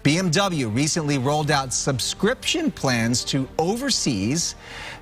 BMW recently rolled out subscription plans to overseas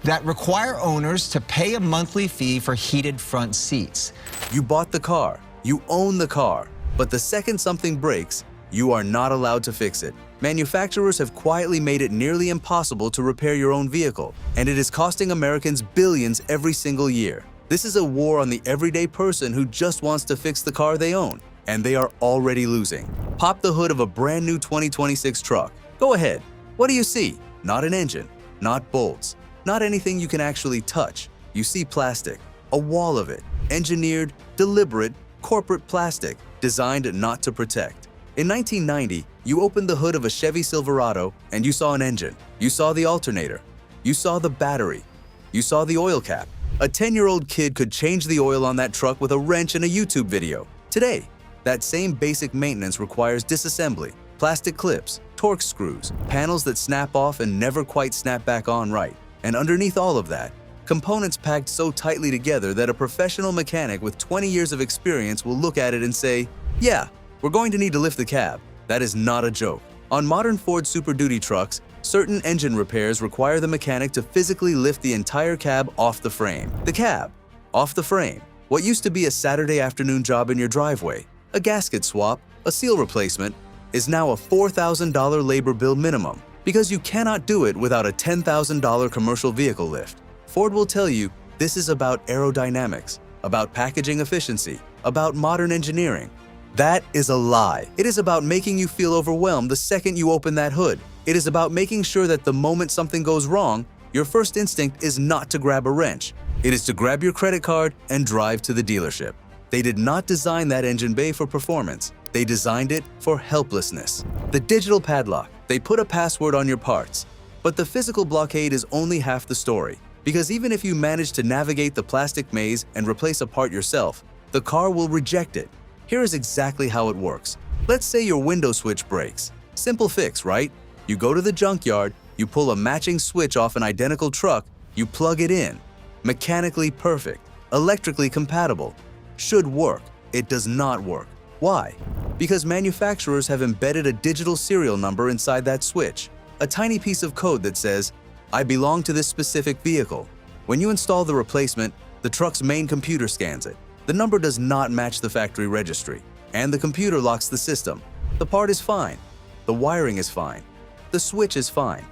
that require owners to pay a monthly fee for heated front seats. You bought the car, you own the car, but the second something breaks, you are not allowed to fix it. Manufacturers have quietly made it nearly impossible to repair your own vehicle, and it is costing Americans billions every single year. This is a war on the everyday person who just wants to fix the car they own, and they are already losing. Pop the hood of a brand new 2026 truck. Go ahead. What do you see? Not an engine, not bolts, not anything you can actually touch. You see plastic, a wall of it, engineered, deliberate, corporate plastic, designed not to protect. In 1990, you opened the hood of a Chevy Silverado and you saw an engine. You saw the alternator. You saw the battery. You saw the oil cap. A 10-year-old kid could change the oil on that truck with a wrench and a YouTube video. Today, that same basic maintenance requires disassembly, plastic clips, torque screws, panels that snap off and never quite snap back on right. And underneath all of that, components packed so tightly together that a professional mechanic with 20 years of experience will look at it and say, "Yeah, we're going to need to lift the cab." That is not a joke. On modern Ford Super Duty trucks, certain engine repairs require the mechanic to physically lift the entire cab off the frame. The cab, off the frame. What used to be a Saturday afternoon job in your driveway, a gasket swap, a seal replacement, is now a $4,000 labor bill minimum because you cannot do it without a $10,000 commercial vehicle lift. Ford will tell you this is about aerodynamics, about packaging efficiency, about modern engineering. That is a lie. It is about making you feel overwhelmed the second you open that hood. It is about making sure that the moment something goes wrong, your first instinct is not to grab a wrench. It is to grab your credit card and drive to the dealership. They did not design that engine bay for performance. They designed it for helplessness. The digital padlock, they put a password on your parts. But the physical blockade is only half the story. Because even if you manage to navigate the plastic maze and replace a part yourself, the car will reject it. Here is exactly how it works. Let's say your window switch breaks. Simple fix, right? You go to the junkyard, you pull a matching switch off an identical truck, you plug it in. Mechanically perfect, electrically compatible. Should work. It does not work. Why? Because manufacturers have embedded a digital serial number inside that switch, a tiny piece of code that says, "I belong to this specific vehicle." When you install the replacement, the truck's main computer scans it. The number does not match the factory registry, and the computer locks the system. The part is fine. The wiring is fine. The switch is fine.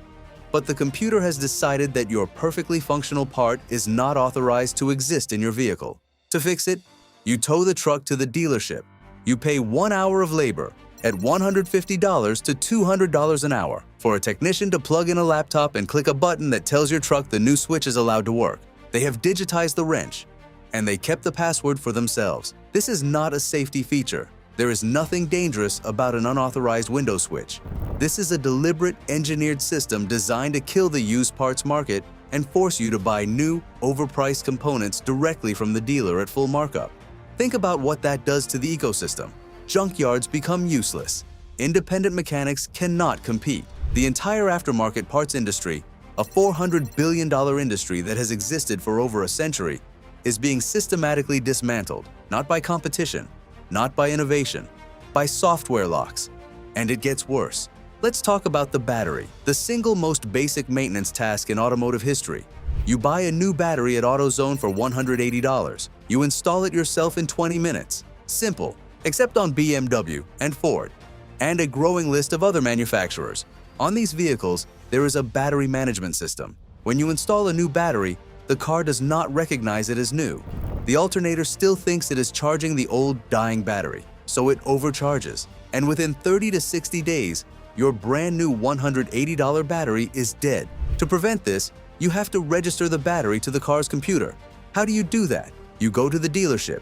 But the computer has decided that your perfectly functional part is not authorized to exist in your vehicle. To fix it, you tow the truck to the dealership. You pay 1 hour of labor at $150 to $200 an hour for a technician to plug in a laptop and click a button that tells your truck the new switch is allowed to work. They have digitized the wrench, and they kept the password for themselves. This is not a safety feature. There is nothing dangerous about an unauthorized window switch. This is a deliberate, engineered system designed to kill the used parts market and force you to buy new, overpriced components directly from the dealer at full markup. Think about what that does to the ecosystem. Junkyards become useless. Independent mechanics cannot compete. The entire aftermarket parts industry, a $400 billion industry that has existed for over a century, is being systematically dismantled, not by competition, not by innovation, by software locks. And it gets worse. Let's talk about the battery, the single most basic maintenance task in automotive history. You buy a new battery at AutoZone for $180. You install it yourself in 20 minutes. Simple, except on BMW and Ford, and a growing list of other manufacturers. On these vehicles, there is a battery management system. When you install a new battery, the car does not recognize it as new. The alternator still thinks it is charging the old, dying battery, so it overcharges. And within 30 to 60 days, your brand new $180 battery is dead. To prevent this, you have to register the battery to the car's computer. How do you do that? You go to the dealership.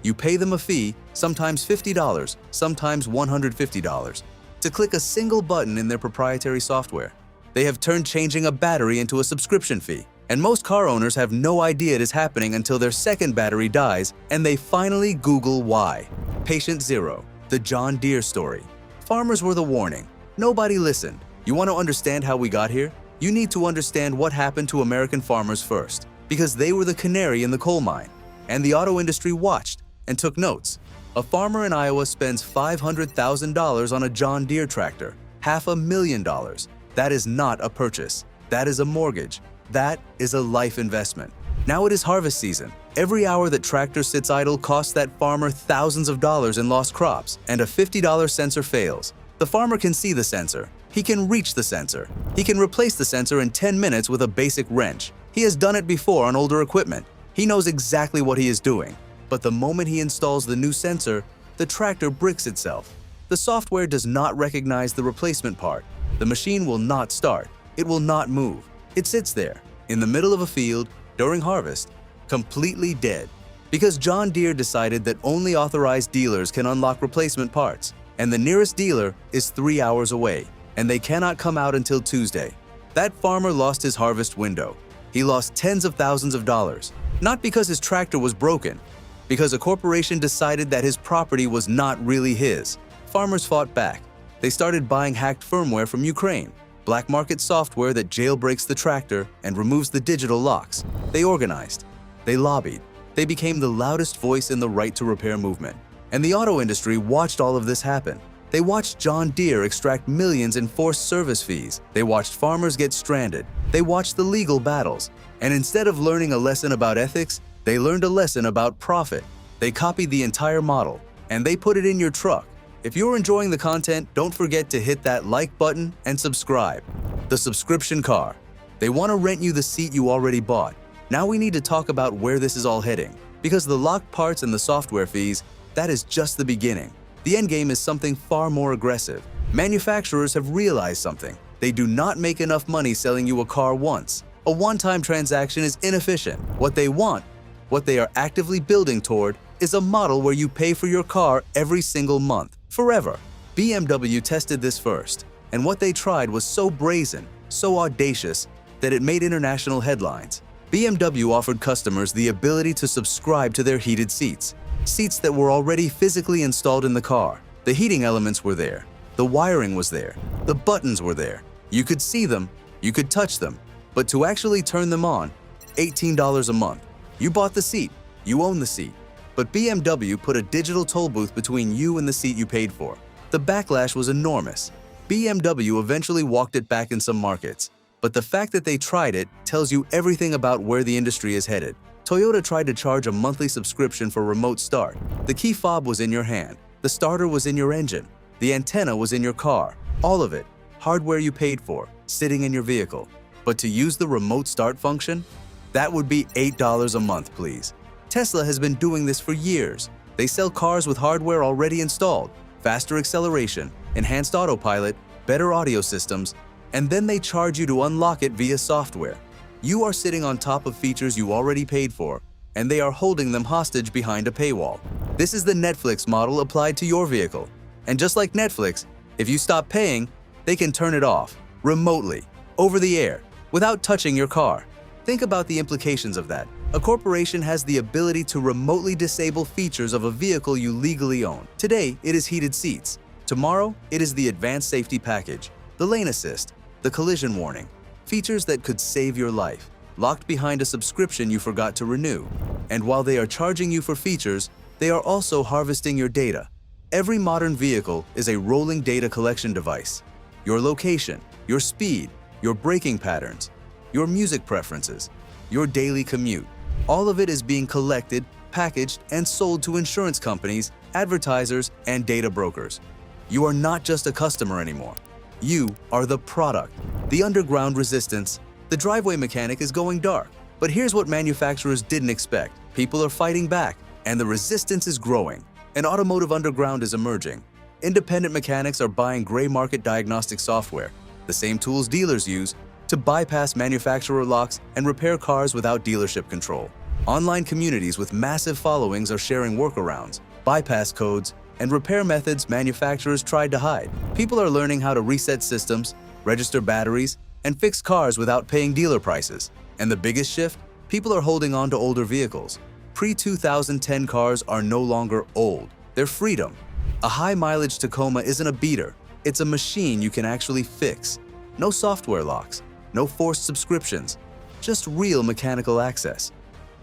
You pay them a fee, sometimes $50, sometimes $150, to click a single button in their proprietary software. They have turned changing a battery into a subscription fee. And most car owners have no idea it is happening until their second battery dies and they finally Google why. Patient Zero, the John Deere story. Farmers were the warning. Nobody listened. You want to understand how we got here? You need to understand what happened to American farmers first, because they were the canary in the coal mine. And the auto industry watched and took notes. A farmer in Iowa spends $500,000 on a John Deere tractor. $500,000. That is not a purchase. That is a mortgage. That is a life investment. Now it is harvest season. Every hour that tractor sits idle costs that farmer thousands of dollars in lost crops, and a $50 sensor fails. The farmer can see the sensor. He can reach the sensor. He can replace the sensor in 10 minutes with a basic wrench. He has done it before on older equipment. He knows exactly what he is doing. But the moment he installs the new sensor, the tractor bricks itself. The software does not recognize the replacement part. The machine will not start. It will not move. It sits there, in the middle of a field, during harvest, completely dead. Because John Deere decided that only authorized dealers can unlock replacement parts, and the nearest dealer is 3 hours away, and they cannot come out until Tuesday. That farmer lost his harvest window. He lost tens of thousands of dollars, not because his tractor was broken, because a corporation decided that his property was not really his. Farmers fought back. They started buying hacked firmware from Ukraine, black market software that jailbreaks the tractor and removes the digital locks. They organized. They lobbied. They became the loudest voice in the right to repair movement. And the auto industry watched all of this happen. They watched John Deere extract millions in forced service fees. They watched farmers get stranded. They watched the legal battles. And instead of learning a lesson about ethics, they learned a lesson about profit. They copied the entire model, and they put it in your truck. If you're enjoying the content, don't forget to hit that like button and subscribe. The subscription car. They want to rent you the seat you already bought. Now we need to talk about where this is all heading, because the locked parts and the software fees, that is just the beginning. The endgame is something far more aggressive. Manufacturers have realized something. They do not make enough money selling you a car once. A one-time transaction is inefficient. What they want, what they are actively building toward, is a model where you pay for your car every single month, forever. BMW tested this first, and what they tried was so brazen, so audacious, that it made international headlines. BMW offered customers the ability to subscribe to their heated seats. Seats that were already physically installed in the car. The heating elements were there. The wiring was there. The buttons were there. You could see them. You could touch them. But to actually turn them on, $18 a month. You bought the seat. You own the seat. But BMW put a digital toll booth between you and the seat you paid for. The backlash was enormous. BMW eventually walked it back in some markets. But the fact that they tried it tells you everything about where the industry is headed. Toyota tried to charge a monthly subscription for remote start. The key fob was in your hand. The starter was in your engine. The antenna was in your car. All of it, hardware you paid for, sitting in your vehicle. But to use the remote start function, that would be $8 a month, please. Tesla has been doing this for years. They sell cars with hardware already installed, faster acceleration, enhanced autopilot, better audio systems, and then they charge you to unlock it via software. You are sitting on top of features you already paid for, and they are holding them hostage behind a paywall. This is the Netflix model applied to your vehicle. And just like Netflix, if you stop paying, they can turn it off, remotely, over the air, without touching your car. Think about the implications of that. A corporation has the ability to remotely disable features of a vehicle you legally own. Today, it is heated seats. Tomorrow, it is the advanced safety package, the lane assist, the collision warning. Features that could save your life, locked behind a subscription you forgot to renew. And while they are charging you for features, they are also harvesting your data. Every modern vehicle is a rolling data collection device. Your location, your speed, your braking patterns, your music preferences, your daily commute. All of it is being collected, packaged, and sold to insurance companies, advertisers, and data brokers. You are not just a customer anymore. You are the product. The underground resistance. The driveway mechanic is going dark. But here's what manufacturers didn't expect. People are fighting back, and the resistance is growing. An automotive underground is emerging. Independent mechanics are buying gray market diagnostic software, the same tools dealers use, to bypass manufacturer locks and repair cars without dealership control. Online communities with massive followings are sharing workarounds, bypass codes, and repair methods manufacturers tried to hide. People are learning how to reset systems, register batteries, and fix cars without paying dealer prices. And the biggest shift? People are holding on to older vehicles. Pre-2010 cars are no longer old. They're freedom. A high-mileage Tacoma isn't a beater. It's a machine you can actually fix. No software locks, no forced subscriptions, just real mechanical access.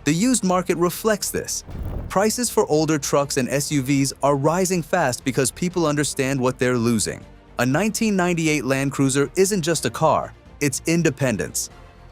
The used market reflects this. Prices for older trucks and SUVs are rising fast because people understand what they're losing. A 1998 Land Cruiser isn't just a car, it's independence.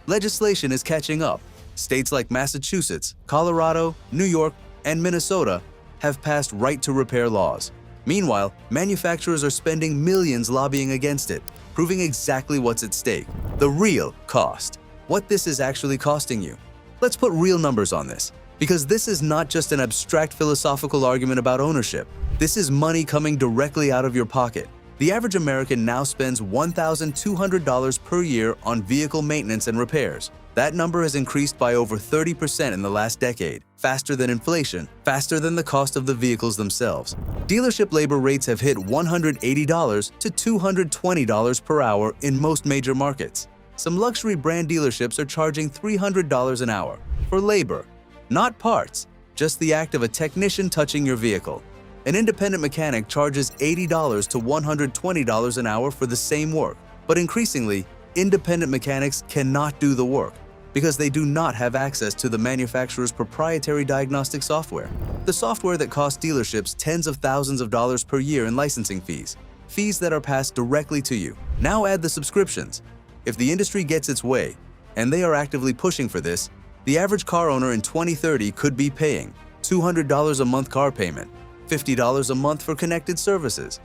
Legislation is catching up. States like Massachusetts, Colorado, New York, and Minnesota have passed right-to-repair laws. Meanwhile, manufacturers are spending millions lobbying against it, proving exactly what's at stake: the real cost. What this is actually costing you. Let's put real numbers on this, because this is not just an abstract philosophical argument about ownership. This is money coming directly out of your pocket. The average American now spends $1,200 per year on vehicle maintenance and repairs. That number has increased by over 30% in the last decade, faster than inflation, faster than the cost of the vehicles themselves. Dealership labor rates have hit $180 to $220 per hour in most major markets. Some luxury brand dealerships are charging $300 an hour for labor, not parts, just the act of a technician touching your vehicle. An independent mechanic charges $80 to $120 an hour for the same work, but increasingly, independent mechanics cannot do the work because they do not have access to the manufacturer's proprietary diagnostic software. The software that costs dealerships tens of thousands of dollars per year in licensing fees that are passed directly to you. Now add the subscriptions. If the industry gets its way, and they are actively pushing for this, the average car owner in 2030 could be paying $200 a month car payment, $50 a month for connected services,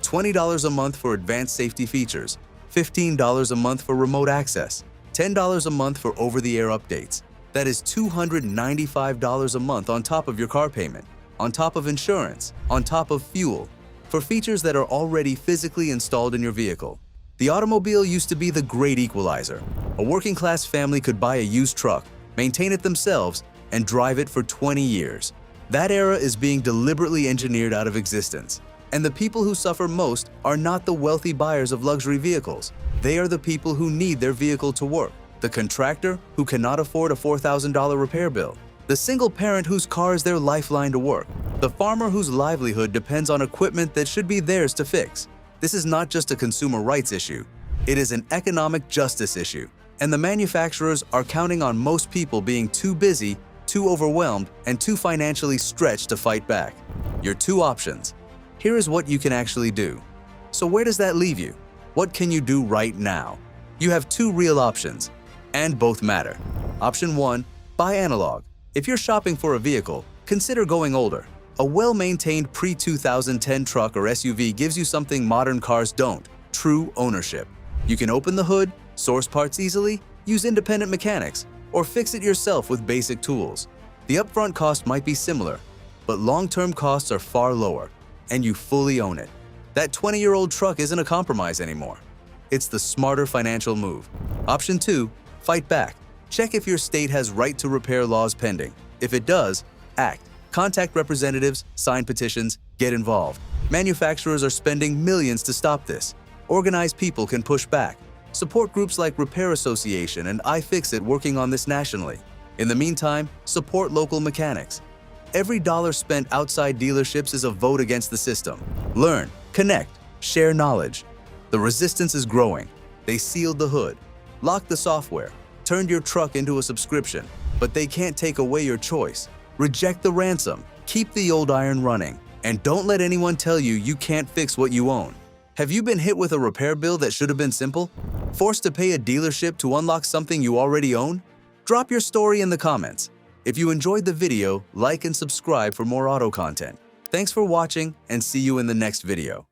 $20 a month for advanced safety features, $15 a month for remote access, $10 a month for over-the-air updates. That is $295 a month on top of your car payment, on top of insurance, on top of fuel, for features that are already physically installed in your vehicle. The automobile used to be the great equalizer. A working-class family could buy a used truck, maintain it themselves, and drive it for 20 years. That era is being deliberately engineered out of existence. And the people who suffer most are not the wealthy buyers of luxury vehicles. They are the people who need their vehicle to work. The contractor who cannot afford a $4,000 repair bill. The single parent whose car is their lifeline to work. The farmer whose livelihood depends on equipment that should be theirs to fix. This is not just a consumer rights issue. It is an economic justice issue. And the manufacturers are counting on most people being too busy, too overwhelmed, and too financially stretched to fight back. Your two options. Here is what you can actually do. So where does that leave you? What can you do right now? You have two real options, and both matter. Option 1, buy analog. If you're shopping for a vehicle, consider going older. A well-maintained pre-2010 truck or SUV gives you something modern cars don't: true ownership. You can open the hood, source parts easily, use independent mechanics, or fix it yourself with basic tools. The upfront cost might be similar, but long-term costs are far lower, and you fully own it. That 20-year-old truck isn't a compromise anymore. It's the smarter financial move. Option 2, fight back. Check if your state has right-to-repair laws pending. If it does, act. Contact representatives, sign petitions, get involved. Manufacturers are spending millions to stop this. Organized people can push back. Support groups like Repair Association and iFixit working on this nationally. In the meantime, support local mechanics. Every dollar spent outside dealerships is a vote against the system. Learn, connect, share knowledge. The resistance is growing. They sealed the hood, locked the software, turned your truck into a subscription, but they can't take away your choice. Reject the ransom, keep the old iron running, and don't let anyone tell you you can't fix what you own. Have you been hit with a repair bill that should have been simple? Forced to pay a dealership to unlock something you already own? Drop your story in the comments. If you enjoyed the video, like and subscribe for more auto content. Thanks for watching, and see you in the next video.